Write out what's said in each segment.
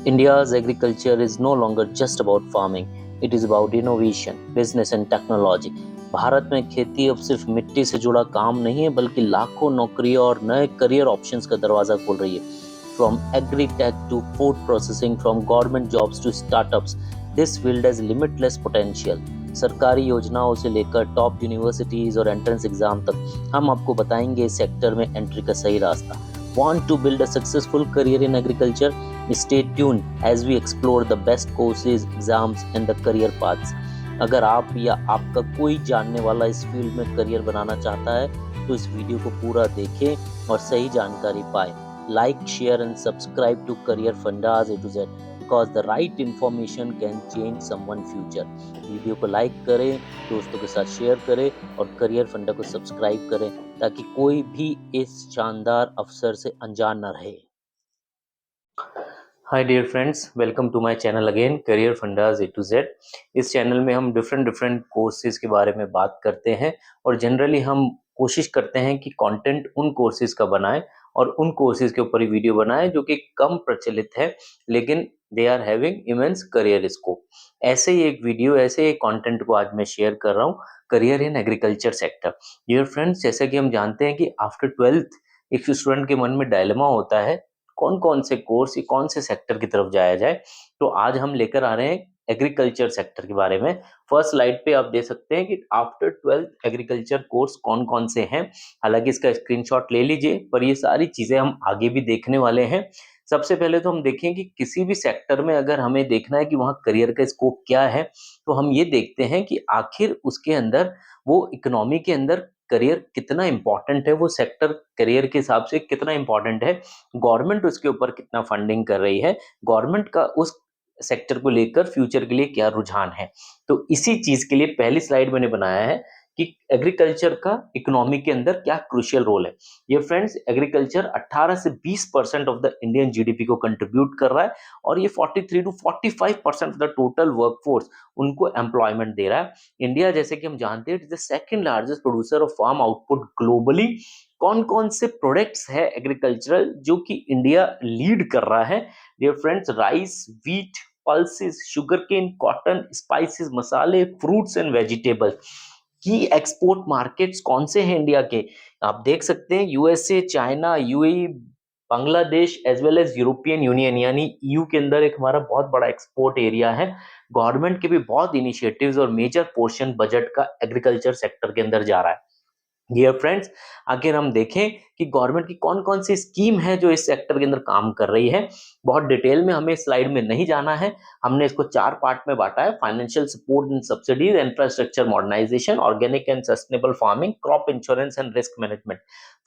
India's agriculture is no longer just about farming, it is about innovation, business and technology. Bharat में खेती अब सिर्फ मिट्टी से जुड़ा काम नहीं है बल्कि लाखों नौकरियों और नए करियर ऑप्शंस का दरवाजा खोल रही है. From agri-tech to food processing, from government jobs to startups, this field has limitless potential. सरकारी योजनाओं से लेकर टॉप यूनिवर्सिटीज और एंट्रेंस एग्जाम तक हम आपको बताएंगे इस सेक्टर में एंट्री का सही रास्ता. Want to build a successful career in agriculture? Stay tuned as we explore the best courses, exams and the career paths. अगर आप या आपका कोई जानने वाला इस फील्ड में करियर बनाना चाहता है तो इस वीडियो को पूरा देखें और सही जानकारी पाएं. Like, share and subscribe to career fundas A to Z because the right information can change someone future. Video को लाइक करें, दोस्तों के साथ शेयर करें और करियर फंडा को सब्सक्राइब करें ताकि कोई भी इस शानदार अवसर से अनजान न रहे. Hi dear friends, welcome to my channel again, career fundas A to Z. इस चैनल में हम डिफरेंट कोर्सेज के बारे में बात करते हैं और जनरली हम कोशिश करते हैं कि कंटेंट उन कोर्सेज का बनाएं और उन कोर्सेज के ऊपर ही वीडियो बनाएं जो कि कम प्रचलित है लेकिन they are having immense career scope. ऐसे ही एक वीडियो, ऐसे ही कंटेंट को आज मैं शेयर कर रहा हूँ, career in agriculture sector. Dear friends, जैसा कि हम जानते हैं कि आफ्टर 12th एक स्टूडेंट के मन में डायलेमा होता है कौन कौन से कोर्स या कौन से सेक्टर की तरफ जाया जाए. तो आज हम लेकर आ रहे हैं एग्रीकल्चर सेक्टर के बारे में. फर्स्ट स्लाइड पे आप देख सकते हैं कि आफ्टर 12th एग्रीकल्चर कोर्स कौन कौन से हैं. हालांकि इसका स्क्रीनशॉट ले लीजिए, पर ये सारी चीजें हम आगे भी देखने वाले हैं. सबसे पहले तो हम देखें कि किसी भी सेक्टर में अगर हमें देखना है कि वहाँ करियर का स्कोप क्या है तो हम ये देखते हैं कि आखिर उसके अंदर वो इकोनॉमी के अंदर करियर कितना इंपॉर्टेंट है, वो सेक्टर करियर के हिसाब से कितना इंपॉर्टेंट है, गवर्नमेंट उसके ऊपर कितना फंडिंग कर रही है, गवर्नमेंट का उस सेक्टर को लेकर फ्यूचर के लिए क्या रुझान है. तो इसी चीज के लिए पहली स्लाइड मैंने बनाया है कि एग्रीकल्चर का इकोनॉमी के अंदर क्या क्रूशियल रोल है. ये फ्रेंड्स, एग्रीकल्चर 18 से 20% ऑफ द इंडियन जीडीपी को कंट्रीब्यूट कर रहा है और ये 43 to 45% of the total workforce उनको एम्प्लॉयमेंट दे रहा है. इंडिया, जैसे कि हम जानते हैं, it is the second largest producer of farm output globally. कौन कौन से प्रोडक्ट्स है एग्रीकल्चरल जो कि इंडिया लीड कर रहा है? Dear friends, rice, wheat, pulses, sugarcane, cotton, spices, मसाले, फ्रूट्स एंड वेजिटेबल्स. की एक्सपोर्ट मार्केट्स कौन से हैं इंडिया के? आप देख सकते हैं USA, China, UAE, Bangladesh as well as European Union यानी ईयू के अंदर एक हमारा बहुत बड़ा एक्सपोर्ट एरिया है. गवर्नमेंट के भी बहुत इनिशिएटिव्स और मेजर पोर्शन बजट का एग्रीकल्चर सेक्टर के अंदर जा रहा है. डियर फ्रेंड्स, अगर हम देखें कि गवर्नमेंट की कौन कौन सी स्कीम है जो इस सेक्टर के अंदर काम कर रही है, बहुत डिटेल में हमें स्लाइड में नहीं जाना है. हमने इसको 4 पार्ट में बांटा है: financial support and subsidies, infrastructure modernisation, organic and sustainable farming, crop insurance and risk management.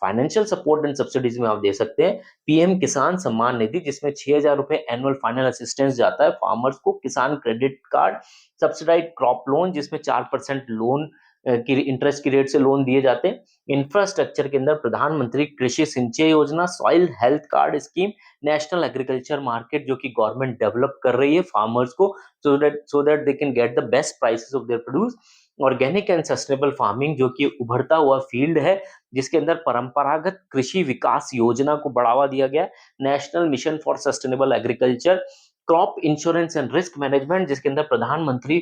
Financial support and subsidies में आप दे सकते हैं पीएम किसान सम्मान निधि, जिसमें 6,000 रुपए एनुअल फाइनल असिस्टेंस जाता है फार्मर्स को, Kisan credit card, subsidise crop loan जिसमें 4% लोन की इंटरेस्ट की रेट से लोन दिए जाते हैं. इंफ्रास्ट्रक्चर के अंदर प्रधानमंत्री कृषि सिंचाई योजना, soil health card scheme, national agriculture market जो कि गवर्नमेंट डेवलप कर रही है फार्मर्स को so that they can get the best prices of their produce. Organic and sustainable farming जो कि उभरता हुआ फील्ड है जिसके अंदर परंपरागत कृषि विकास योजना को बढ़ावा दिया गया. National mission for sustainable agriculture. Crop insurance and risk management जिसके अंदर Pradhanmantri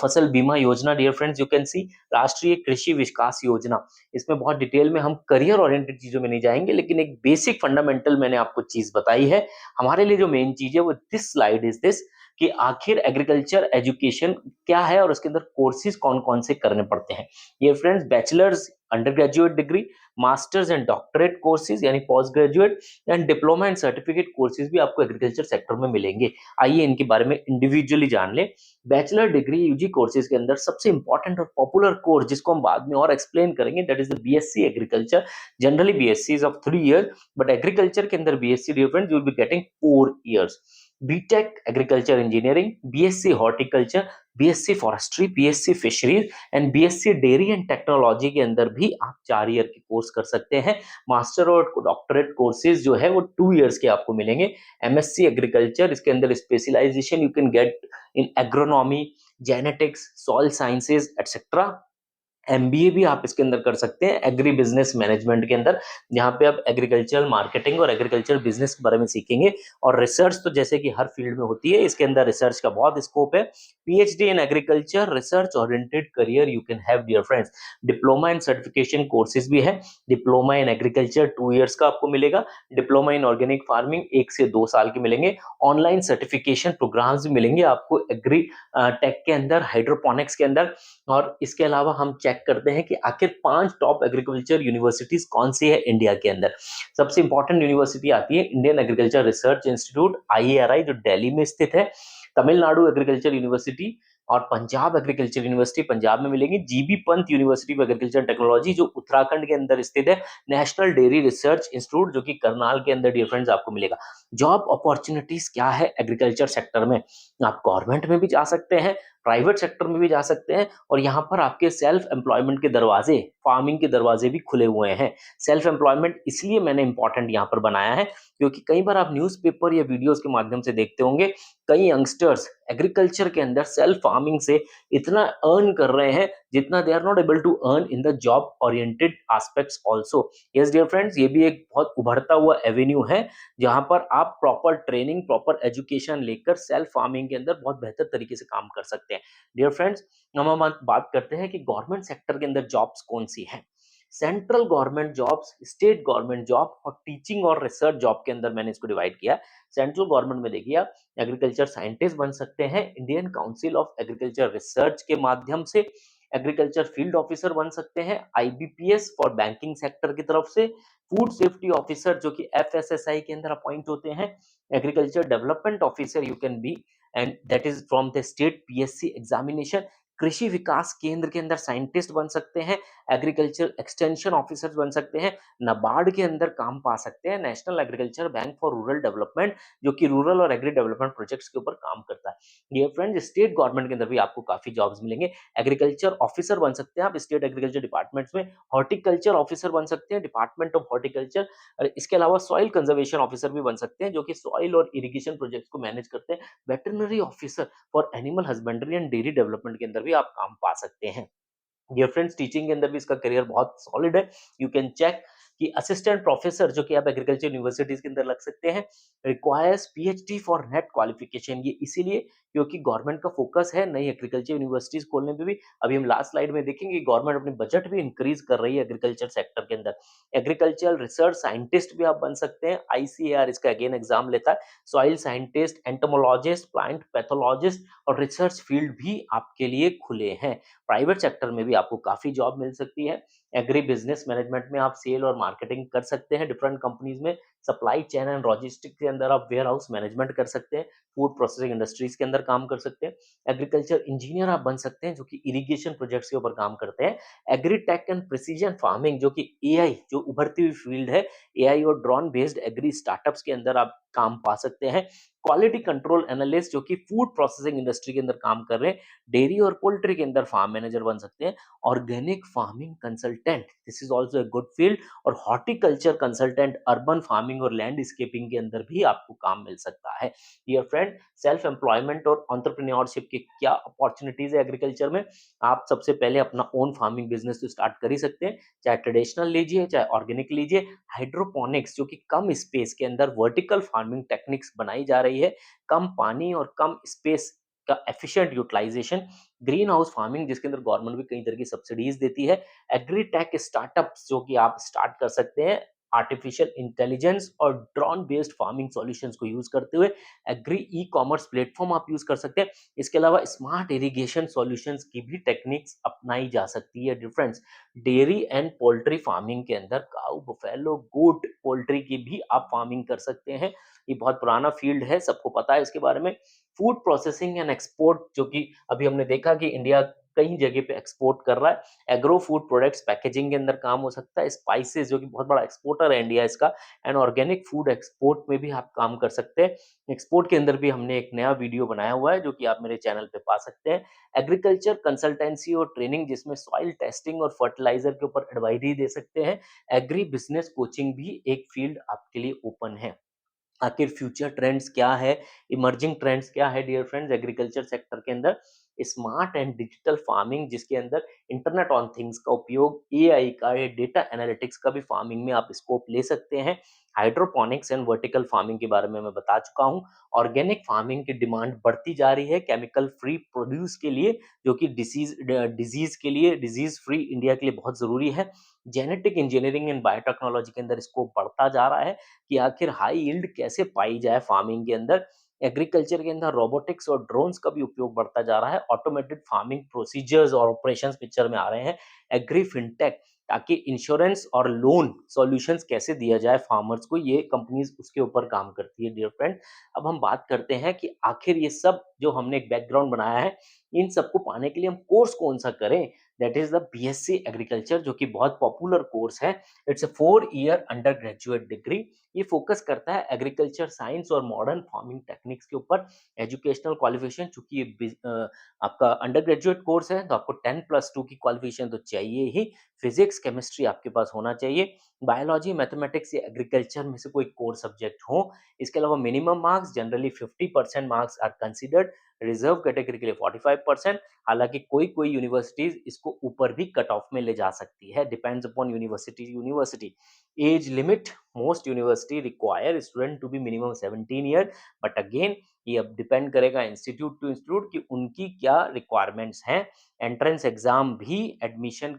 Fasal Bima Yojana. Dear friends, you can see Rashtriya Krishi विकास योजना. इसमें बहुत डिटेल में हम करियर ओरिएंटेड चीजों में नहीं जाएंगे, लेकिन एक बेसिक फंडामेंटल मैंने आपको चीज बताई है. हमारे लिए जो मेन चीज है वो दिस स्लाइड इज दिस कि आखिर एग्रीकल्चर एजुकेशन क्या है और उसके अंदर कोर्सेज कौन कौन से करने पड़ते हैं. ये friends, bachelors, under graduate degree, masters and doctorate courses यानी post graduate and diploma and certificate courses भी आपको एग्रीकल्चर सेक्टर में मिलेंगे. आइए इनके बारे में इंडिविजुअली जान ले. बैचलर डिग्री यूजी कोर्सेज के अंदर सबसे इंपॉर्टेंट और पॉपुलर कोर्स जिसको हम बाद में और एक्सप्लेन करेंगे, that is the BSc agriculture. Generally BSc is of 3 years, but agriculture के अंदर BSc, dear friends, you will be getting 4 years. BTech agriculture engineering, BSc horticulture, BSc forestry, BSc fisheries and BSc dairy and technology के अंदर भी आप 4 year के course कर सकते हैं. मास्टर और डॉक्टरेट कोर्सेज जो है वो 2 years के आपको मिलेंगे. एमएससी एग्रीकल्चर, इसके अंदर specialisation you can get in agronomy, genetics, soil sciences, etc. MBA भी आप इसके अंदर कर सकते हैं एग्री बिजनेस मैनेजमेंट के अंदर, जहाँ पे आप एग्रीकल्चर मार्केटिंग और एग्रीकल्चर बिजनेस के बारे में सीखेंगे। और रिसर्च तो जैसे कि हर फील्ड में होती है, इसके अंदर रिसर्च का बहुत स्कोप है। PhD in agriculture research oriented career you can have dear friends. Diploma in certification courses भी है। डिप्लोमा इन एग्रीकल्चर 2 इयर्स का आपको मिलेगा। डिप्लोमा इन ऑर्गेनिक फार्मिंग 1 से 2 साल के मिलेंगे। ऑनलाइन सर्टिफिकेशन प्रोग्राम्स भी मिलेंगे आपको एग्री टेक के अंदर, हाइड्रोपोनिक्स के अंदर। और इसके अलावा हम चेक करते हैं कि आखिर 5 टॉप एग्रीकल्चर यूनिवर्सिटीज कौन सी है इंडिया के अंदर। सबसे इंपॉर्टेंट यूनिवर्सिटी आती है Indian agriculture research institute IARI, जो दिल्ली में स्थित है। तमिलनाडु एग्रीकल्चर यूनिवर्सिटी और पंजाब एग्रीकल्चर यूनिवर्सिटी पंजाब में मिलेगी। GB Pant university of agriculture technology जो उत्तराखंड के अंदर स्थित है। नेशनल डेयरी रिसर्च इंस्टीट्यूट जो कि करनाल के अंदर डियर फ्रेंड्स आपको मिलेगा। जॉब अपॉर्चुनिटीज क्या है एग्रीकल्चर सेक्टर में? आप गवर्नमेंट में भी जा सकते हैं, प्राइवेट सेक्टर में भी जा सकते हैं, और यहाँ पर आपके सेल्फ एम्प्लॉयमेंट के दरवाजे, फार्मिंग के दरवाजे भी खुले हुए हैं। सेल्फ एम्प्लॉयमेंट इसलिए मैंने इंपॉर्टेंट यहाँ पर बनाया है क्योंकि कई बार आप न्यूज़पेपर या वीडियोस के माध्यम से देखते होंगे, कई यंगस्टर्स एग्रीकल्चर के अंदर सेल्फ फार्मिंग से इतना अर्न कर रहे हैं जितना they are not able to earn in the job oriented aspects also. Yes dear friends, ये भी एक बहुत उभरता हुआ एवेन्यू है जहां पर आप प्रॉपर ट्रेनिंग, प्रॉपर एजुकेशन लेकर सेल्फ फार्मिंग के अंदर बहुत बेहतर तरीके से काम कर सकते हैं। डियर फ्रेंड्स, हम बात करते हैं कि गवर्नमेंट सेक्टर के अंदर जॉब्स कौन सी हैं। Central government jobs, state government job और टीचिंग और रिसर्च जॉब के अंदर मैंने इसको डिवाइड किया। सेंट्रल गवर्नमेंट में देखिए आप एग्रीकल्चर साइंटिस्ट बन सकते हैं Indian council of agriculture research के माध्यम से। एग्रीकल्चर फील्ड ऑफिसर बन सकते हैं IBPS फॉर बैंकिंग सेक्टर की तरफ से। फूड सेफ्टी ऑफिसर जो कि FSSAI के अंदर अपॉइंट होते हैं। Agriculture development officer you can be, and that is from the state PSC examination. कृषि विकास केंद्र के अंदर साइंटिस्ट बन सकते हैं। एग्रीकल्चर एक्सटेंशन ऑफिसर बन सकते हैं। नाबार्ड के अंदर काम पा सकते हैं, national agriculture bank for rural development, जो कि रूरल और एग्री डेवलपमेंट प्रोजेक्ट्स के ऊपर काम करता है। डियर फ्रेंड, स्टेट गवर्नमेंट के अंदर भी आपको काफी जॉब्स मिलेंगे। एग्रीकल्चर ऑफिसर बन सकते हैं आप स्टेट एग्रीकल्चर डिपार्टमेंट्स में। हॉर्टिकल्चर ऑफिसर बन सकते हैं डिपार्टमेंट ऑफ हॉर्टिकल्चर। इसके अलावा सॉइल कंजर्वेशन ऑफिसर भी बन सकते हैं जो कि सॉइल और इरिगेशन प्रोजेक्ट्स को मैनेज करते हैं। Veterinary officer for animal husbandry and dairy development के अंदर भी आप काम पा सकते हैं। डियर फ्रेंड्स, टीचिंग के अंदर भी इसका करियर बहुत सॉलिड है। यू कैन चेक कि असिस्टेंट प्रोफेसर जो कि आप एग्रीकल्चर यूनिवर्सिटीज के अंदर लग सकते हैं, requires PhD for net qualification. ये इसीलिए क्योंकि गवर्नमेंट का फोकस है नई एग्रीकल्चर यूनिवर्सिटीज खोलने पे भी। अभी हम लास्ट स्लाइड में देखेंगे गवर्नमेंट अपने बजट भी इंक्रीज कर रही है एग्रीकल्चर सेक्टर के अंदर। एग्रीकल्चर रिसर्च साइंटिस्ट भी आप बन सकते हैं, ICAR इसका अगेन एग्जाम लेता है। Soil scientist, entomologist, plant pathologist और रिसर्च फील्ड भी आपके लिए खुले हैं। प्राइवेट सेक्टर में भी आपको काफी जॉब मिल सकती है। एग्री बिजनेस मैनेजमेंट में आप सेल और मार्केटिंग कर सकते हैं डिफरेंट कंपनीज में। सप्लाई चेन एंड लॉजिस्टिक के अंदर आप वेयर हाउस मैनेजमेंट कर सकते हैं। फूड प्रोसेसिंग इंडस्ट्रीज के अंदर काम कर सकते हैं। एग्रीकल्चर इंजीनियर आप बन सकते हैं जो कि इरिगेशन प्रोजेक्ट्स के ऊपर काम करते हैं। Agri tech and precision farming जो कि AI जो उभरती हुई फील्ड है, AI और ड्रोन बेस्ड एग्री स्टार्टअप्स के अंदर आप काम पा सकते हैं। क्वालिटी कंट्रोल एनालिस्ट जो कि फूड प्रोसेसिंग इंडस्ट्री के अंदर काम कर रहे हैं। डेयरी और पोल्ट्री के अंदर फार्म मैनेजर बन सकते हैं। Organic farming consultant, this is also a good field. और हॉर्टिकल्चर कंसल्टेंट अर्बन फार्मिंग और लैंडस्केपिंग के अंदर भी आपको काम मिल सकता है। डियर फ्रेंड, सेल्फ एम्प्लॉयमेंट और एंटरप्रेन्योरशिप के क्या अपॉर्चुनिटीज है एग्रीकल्चर में? आप सबसे पहले अपना ओन फार्मिंग बिजनेस तो स्टार्ट कर ही सकते हैं, चाहे ट्रेडिशनल लीजिए चाहे ऑर्गेनिक लीजिए। हाइड्रोपोनिक्स जो कि कम स्पेस के अंदर वर्टिकल फार्मिंग टेक्निक्स बनाई जा रही है, कम पानी और कम स्पेस का efficient utilisation. Greenhouse farming जिसके अंदर गवर्नमेंट भी कई तरह की सब्सिडीज देती है। एग्रीटेक स्टार्टअप्स जो कि आप स्टार्ट कर सकते हैं आर्टिफिशियल इंटेलिजेंस और ड्रोन बेस्ड फार्मिंग सॉल्यूशंस को यूज करते हुए। एग्री ई कॉमर्स प्लेटफॉर्म आप यूज कर सकते हैं। इसके अलावा स्मार्ट इरिगेशन सॉल्यूशंस की भी टेक्निक्स अपनाई जा सकती है। Difference dairy and poultry farming के अंदर काऊ, बफेलो, गोट पोल्ट्री की भी आप फार्मिंग कर सकते हैं। ये बहुत पुराना फील्ड है, सबको पता है इसके बारे में। फूड प्रोसेसिंग एंड एक्सपोर्ट जो कि अभी हमने देखा कि इंडिया कई जगह पे एक्सपोर्ट कर रहा है। एग्रो फूड प्रोडक्ट्स पैकेजिंग के अंदर काम हो सकता है। स्पाइसेस जो कि बहुत बड़ा एक्सपोर्टर है इंडिया इसका। एंड ऑर्गेनिक फूड एक्सपोर्ट में भी आप काम कर सकते हैं। एक्सपोर्ट के अंदर भी हमने एक नया वीडियो बनाया हुआ है जो कि आप मेरे चैनल पे पा सकते हैं। एग्रीकल्चर कंसल्टेंसी और ट्रेनिंग जिसमें सॉइल टेस्टिंग और फर्टिलाइजर के ऊपर एडवाइजरी दे सकते हैं। एग्री बिजनेस कोचिंग भी एक फील्ड आपके लिए ओपन है। आखिर फ्यूचर ट्रेंड्स क्या है, इमर्जिंग ट्रेंड्स क्या है डियर फ्रेंड्स एग्रीकल्चर सेक्टर के अंदर? स्मार्ट एंड डिजिटल फार्मिंग, जिसके अंदर इंटरनेट ऑन थिंग्स का उपयोग, एआई का, या डेटा एनालिटिक्स का भी फार्मिंग में आप स्कोप ले सकते हैं। हाइड्रोपोनिक्स एंड वर्टिकल फार्मिंग के बारे में मैं बता चुका हूँ। ऑर्गेनिक फार्मिंग की डिमांड बढ़ती जा रही है केमिकल फ्री प्रोड्यूस के लिए, जो कि डिजीज फ्री इंडिया के लिए बहुत जरूरी है। जेनेटिक इंजीनियरिंग एंड बायोटेक्नोलॉजी के अंदर स्कोप बढ़ता जा रहा है कि आखिर हाई यील्ड कैसे पाई जाए फार्मिंग के अंदर। एग्रीकल्चर के अंदर रोबोटिक्स और ड्रोन्स का भी उपयोग बढ़ता जा रहा है। ऑटोमेटेड फार्मिंग प्रोसीजर्स और ऑपरेशंस पिक्चर में आ रहे हैं। एग्री फिनटेक, ताकि इंश्योरेंस और लोन सॉल्यूशंस कैसे दिया जाए फार्मर्स को, ये कंपनीज उसके ऊपर काम करती है डियर फ्रेंड। अब हम बात करते हैं कि आखिर ये सब जो हमने एक बैकग्राउंड बनाया है, इन सबको पाने के लिए हम कोर्स कौन सा करें। That is the BSc agriculture, जो कि बहुत पॉपुलर कोर्स है। It's a 4 year under graduate degree. ये फोकस करता है एग्रीकल्चर साइंस और मॉडर्न फार्मिंग टेक्निक्स के ऊपर। एजुकेशनल क्वालिफिकेशन, चूंकि ये आपका अंडर ग्रेजुएट कोर्स है, तो आपको 10+2 की क्वालिफिकेशन तो चाहिए ही। फिजिक्स केमिस्ट्री आपके पास होना चाहिए। बायोलॉजी, मैथमेटिक्स या एग्रीकल्चर में से कोई कोर सब्जेक्ट हो। इसके अलावा minimum marks, generally 50% marks are considered. Reserve category के लिए 45%। हालांकि कोई कोई यूनिवर्सिटीज इसको ऊपर भी कट ऑफ में ले जा सकती है, depends upon university. Age limit, most university require student to be minimum 17 year, but again ये अब डिपेंड करेगा इंस्टीट्यूट टू इंस्टीट्यूट कि उनकी क्या रिक्वायरमेंट्स हैं। एंट्रेंस एग्जाम भी एडमिशन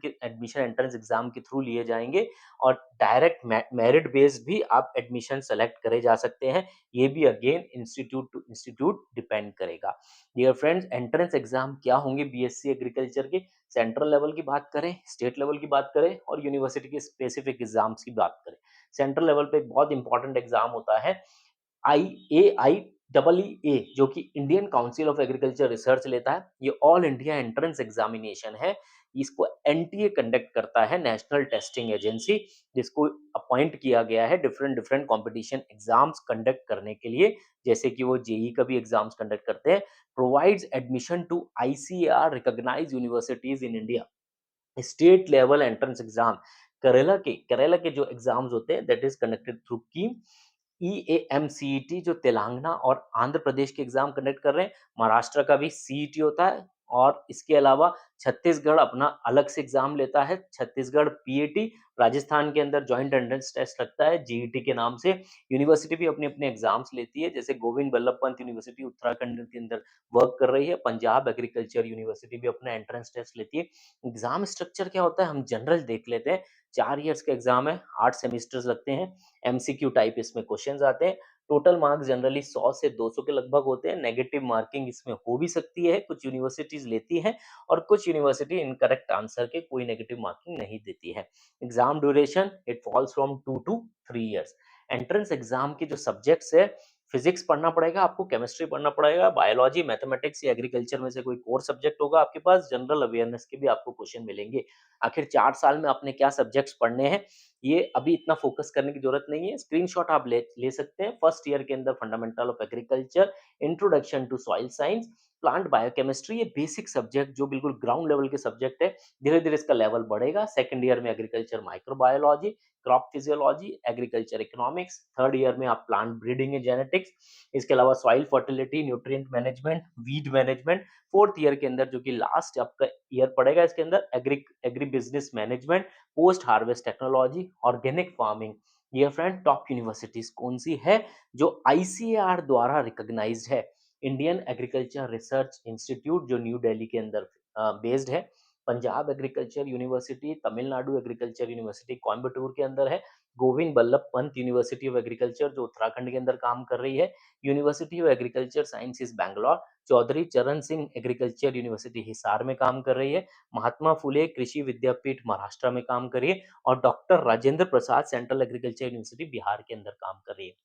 एंट्रेंस एग्जाम के थ्रू लिए जाएंगे, और डायरेक्ट मेरिट बेस्ड भी आप एडमिशन सेलेक्ट करे जा सकते हैं। ये भी again institute to institute depend करेगा। डियर फ्रेंड्स, एंट्रेंस एग्जाम क्या होंगे बीएससी एग्रीकल्चर के? सेंट्रल लेवल की बात करें, स्टेट लेवल की बात करें, और यूनिवर्सिटी के स्पेसिफिक एग्जाम्स की बात करें। सेंट्रल लेवल पे एक बहुत इंपॉर्टेंट एग्जाम होता है, IAI जो कि Indian council of agriculture research लेता है। ये ऑल इंडिया एंट्रेंस एग्जामिनेशन है। इसको एनटीए कंडक्ट करता है, नेशनल टेस्टिंग एजेंसी, जिसको अपॉइंट किया गया है different different competition exams conduct करने के लिए, जैसे कि वो जेई का भी एग्जाम्स कंडक्ट करते हैं। Provides admission to ICAR recognised universities in India. State level entrance exam, Kerala के जो एग्जाम्स होते हैं, that is conducted through KEAM. EAMCET जो तेलंगाना और आंध्र प्रदेश के एग्जाम कंडक्ट कर रहे हैं। महाराष्ट्र का भी सीईटी होता है, और इसके अलावा छत्तीसगढ़ अपना अलग से एग्जाम लेता है, छत्तीसगढ़ पीएटी। राजस्थान के अंदर जॉइंट एंट्रेंस टेस्ट लगता है जीईटी के नाम से। यूनिवर्सिटी भी अपने अपने एग्जाम्स लेती है, जैसे गोविंद बल्लभ पंत यूनिवर्सिटी उत्तराखंड के अंदर वर्क कर रही है। पंजाब एग्रीकल्चर यूनिवर्सिटी भी अपना एंट्रेंस टेस्ट लेती है। एग्जाम स्ट्रक्चर क्या होता है, हम जनरल देख लेते हैं। 4 ईयर्स का एग्जाम है, 8 सेमेस्टर्स लगते हैं। एमसीक्यू टाइप इसमें क्वेश्चंस आते हैं। टोटल मार्क्स जनरली 100 से 200 के लगभग होते हैं। नेगेटिव मार्किंग इसमें हो भी सकती है, कुछ यूनिवर्सिटीज लेती हैं, और कुछ यूनिवर्सिटी इनकरेक्ट आंसर के कोई नेगेटिव मार्किंग नहीं देती है। Exam duration, it falls from 2 to 3 years. Entrance exam के जो सब्जेक्ट्स है, फिजिक्स पढ़ना पड़ेगा आपको, केमिस्ट्री पढ़ना पड़ेगा, बायोलॉजी, मैथमेटिक्स या एग्रीकल्चर में से कोई कोर सब्जेक्ट होगा आपके पास। जनरल अवेयरनेस के भी आपको क्वेश्चन मिलेंगे। आखिर 4 साल में आपने क्या सब्जेक्ट्स पढ़ने हैं, ये अभी इतना फोकस करने की जरूरत नहीं है। स्क्रीनशॉट आप ले सकते हैं। फर्स्ट ईयर के अंदर fundamental of agriculture, introduction to soil science, plant biochemistry, ये बेसिक सब्जेक्ट जो बिल्कुल ग्राउंड लेवल के सब्जेक्ट है। धीरे धीरे इसका लेवल बढ़ेगा। सेकंड ईयर में agriculture microbiology, crop physiology, agriculture economics. Third year में आप प्लांट ब्रीडिंग एंड जेनेटिक्स। इसके अलावा soil fertility, nutrient management, weed management. Fourth year के अंदर, जो कि लास्ट आपका ईयर पड़ेगा, इसके अंदर agri agribusiness management, post harvest technology, organic farming. Dear friend, top universities कौन सी है जो आईसीएआर द्वारा रिकॉग्नाइज्ड है? इंडियन एग्रीकल्चर रिसर्च इंस्टीट्यूट, जो न्यू दिल्ली के अंदर बेस्ड है। Punjab agriculture university, Tamil Nadu agriculture university Coimbatore के अंदर है। Govind Ballabh Pant university of agriculture, जो उत्तराखंड के अंदर काम कर रही है। University of agriculture sciences Bangalore. Chaudhary Charan Singh agriculture university Hisar में काम कर रही है। महात्मा फुले कृषि विद्यापीठ महाराष्ट्र में काम कर रही है। और doctor Rajendra Prasad central agriculture university Bihar के अंदर काम कर रही है।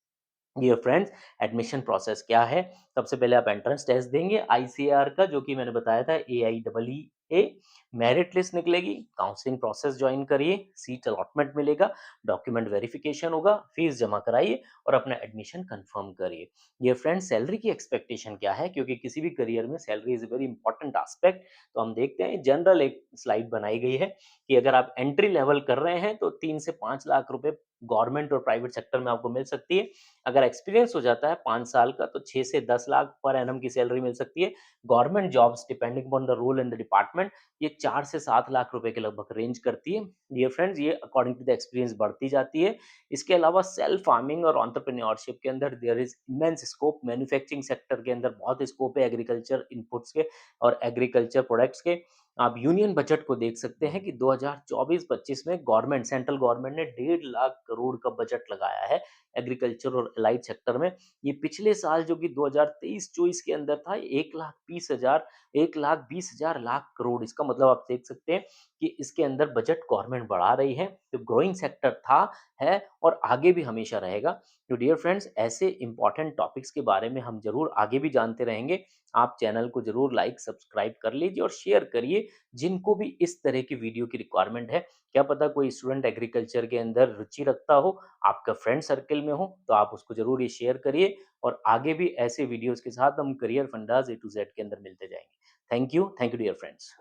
डियर फ्रेंड्स, एडमिशन प्रोसेस क्या है? सबसे पहले आप एंट्रेंस टेस्ट देंगे आईसीआर का, जो कि मैंने बताया था, AIEE। मेरिट लिस्ट निकलेगी, काउंसलिंग प्रोसेस ज्वाइन करिए, सीट अलॉटमेंट मिलेगा, डॉक्यूमेंट वेरिफिकेशन होगा, फीस जमा कराइए, और अपना एडमिशन कंफर्म करिए। डियर फ्रेंड्स, सैलरी की एक्सपेक्टेशन क्या है? क्योंकि किसी भी करियर में salary is a very important aspect. तो हम देखते हैं, जनरल एक स्लाइड बनाई गई है कि अगर आप एंट्री लेवल कर रहे हैं तो 3 से 5 लाख रुपए गवर्नमेंट और प्राइवेट सेक्टर में आपको मिल सकती है। अगर एक्सपीरियंस हो जाता है 5 साल का तो 6 से 10 लाख पर एनम की सैलरी मिल सकती है। Government jobs depending upon the role in the department ये 4 से 7 लाख रुपए के लगभग रेंज करती है। डियर फ्रेंड्स, ये अकॉर्डिंग टू द एक्सपीरियंस बढ़ती जाती है। इसके अलावा सेल्फ फार्मिंग और एंटरप्रेन्योरशिप के अंदर there is immense scope. Manufacturing sector के अंदर बहुत स्कोप है एग्रीकल्चर इनपुट्स के और एग्रीकल्चर प्रोडक्ट्स के। आप यूनियन बजट को देख सकते हैं कि 2024-25 में गवर्नमेंट सेंट्रल गवर्नमेंट ने 1.5 लाख करोड़ का बजट लगाया है एग्रीकल्चर और एलाइड सेक्टर में। ये पिछले साल जो कि 2023-24 के अंदर था 1,20,000 लाख करोड़। इसका मतलब आप देख सकते हैं कि इसके अंदर बजट गवर्नमेंट बढ़ा रही है। तो ग्रोइंग सेक्टर था, है और आगे भी हमेशा रहेगा। तो डियर फ्रेंड्स, ऐसे इंपॉर्टेंट टॉपिक्स के बारे में हम जरूर आगे भी जानते रहेंगे। आप चैनल को जरूर लाइक सब्सक्राइब कर लीजिए और शेयर करिए जिनको भी इस तरह की वीडियो की रिक्वायरमेंट है। क्या पता कोई स्टूडेंट एग्रीकल्चर के अंदर रुचि रखता हो, आपका फ्रेंड सर्कल में हो, तो आप उसको ज़रूर ये शेयर करिए और आगे भी ऐसे वीडियोज़ के साथ हम career fundas A to Z के अंदर मिलते जाएँगे। Thank you dear friends.